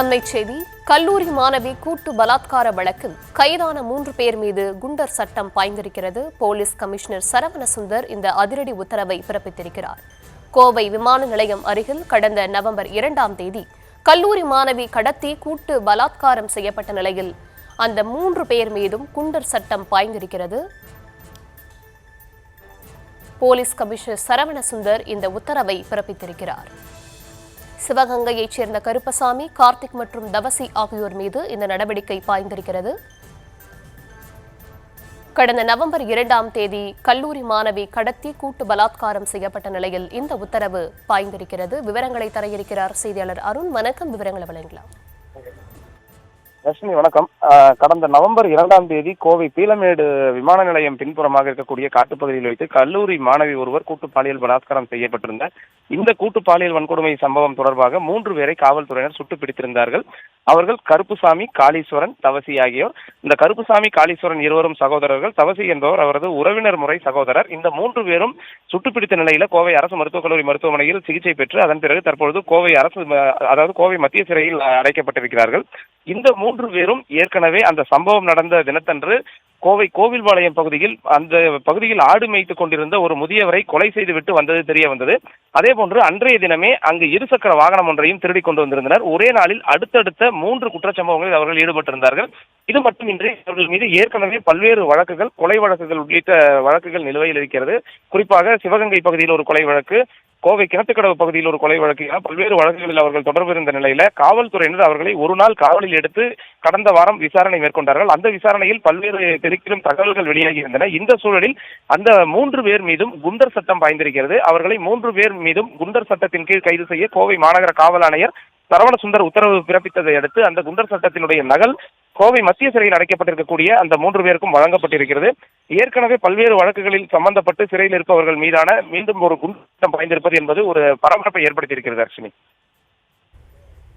அண்மைச் செய்தி. கல்லூரி மாணவி கூட்டு பலாத்கார வழக்கில் கைதான 3 பேர் மீது குண்டர் சட்டம் பாய்ந்திருக்கிறது. போலீஸ் கமிஷனர் சரவணசுந்தர் இந்த அதிரடி உத்தரவை பிறப்பித்திருக்கிறார். கோவை விமான நிலையம் அருகில் கடந்த நவம்பர் 2ஆம் தேதி கல்லூரி மாணவி கடத்தி கூட்டு பலாத்காரம் செய்யப்பட்ட நிலையில் அந்த 3 பேர் மீதும் குண்டர் சட்டம் பாய்ந்திருக்கிறது. போலீஸ் கமிஷனர் சரவணசுந்தர் இந்த உத்தரவை பிறப்பித்திருக்கிறார். சிவகங்கையைச் சேர்ந்த கருப்பசாமி, கார்த்திக் மற்றும் தவசி ஆகியோர் மீது இந்த நடவடிக்கை பாய்ந்திருக்கிறது. கடந்த நவம்பர் 2ஆம் தேதி கல்லூரி மாணவி கடத்தி கூட்டு பலாத்காரம் செய்யப்பட்ட நிலையில் இந்த உத்தரவு பாய்ந்திருக்கிறது. விவரங்களை தர இருக்கிறார் செய்தியாளர் அருண். வணக்கம், விவரங்களை வழங்கலாம். ரஷ்மி வணக்கம். கடந்த நவம்பர் 2ஆம் தேதி கோவை பீளமேடு விமான நிலையம் பின்புறமாக இருக்கக்கூடிய காட்டுப்பகுதியில் வைத்து கல்லூரி மாணவி ஒருவர் கூட்டு பாலியல் பலாத்காரம் செய்யப்பட்டிருந்த இந்த கூட்டு பாலியல் வன்கொடுமை சம்பவம் தொடர்பாக 3 பேரை காவல்துறையினர் சுட்டு பிடித்திருந்தார்கள். அவர்கள் கருப்புசாமி, காளீஸ்வரன், தவசி ஆகியோர். இந்த கருப்புசாமி, காளீஸ்வரன் இருவரும் சகோதரர்கள். தவசி என்பவர் அவரது உறவினர் முறை சகோதரர். இந்த 3 பேரும் சுட்டுப்பிடித்த நிலையில கோவை அரசு மருத்துவக் கல்லூரி மருத்துவமனையில் சிகிச்சை பெற்று அதன் பிறகு தற்பொழுது கோவை மத்திய சிறையில் அடைக்கப்பட்டிருக்கிறார்கள். இந்த 3 பேரும் ஏற்கனவே அந்த சம்பவம் நடந்த தினத்தன்று கோவை கோவில்பாளையம் பகுதியில் அந்த பகுதியில் ஆடு மேய்த்துக் கொண்டிருந்த ஒரு முதியவரை கொலை செய்துவிட்டு வந்தது தெரிய வந்தது. அதேபோன்று அன்றைய தினமே அங்கு இருசக்கர வாகனம் ஒன்றையும் திருடி கொண்டு வந்திருந்தனர். ஒரே நாளில் அடுத்தடுத்த 3 குற்றச்சம்பவங்களில் அவர்கள் ஈடுபட்டிருந்தார்கள். இது மட்டுமின்றி அவர்கள் மீது ஏற்கனவே பல்வேறு வழக்குகள், கொலை வழக்குகள் உள்ளிட்ட வழக்குகள் நிலுவையில் இருக்கிறது. குறிப்பாக சிவகங்கை பகுதியில் ஒரு கொலை வழக்கு, கோவை கிணத்துக்கடவு பகுதியில் ஒரு கொலை வழக்கு என பல்வேறு வழக்குகளில் அவர்கள் தொடர்பு இருந்த நிலையில காவல்துறையினர் அவர்களை ஒரு நாள் காவலில் எடுத்து கடந்த வாரம் விசாரணை மேற்கொண்டார்கள். அந்த விசாரணையில் பல்வேறு திடுக்கிடும் தகவல்கள் வெளியாகி இருந்தன. இந்த சூழலில் அந்த 3 பேர் மீதும் குண்டர் சட்டம் பாய்ந்திருக்கிறது. அவர்களை 3 பேர் மீதும் குண்டர் சட்டத்தின் கீழ் கைது செய்ய கோவை மாநகர காவல் ஆணையர் சரவணசுந்தர் உத்தரவு பிறப்பித்ததை அடுத்து அந்த குண்டர் சட்டத்தினுடைய நகல் கோவை மத்திய சிறையில் அடைக்கப்பட்டிருக்கக்கூடிய அந்த 3 பேருக்கும் வழங்கப்பட்டிருக்கிறது. ஏற்கனவே பல்வேறு வழக்குகளில் சம்பந்தப்பட்டு சிறையில் இருப்பவர்கள் மீதான மீண்டும் ஒரு குண்டர் சட்டம் பாய்ந்திருப்பது என்பது ஒரு பரபரப்பை ஏற்படுத்தியிருக்கிறது. அர்ஷினி.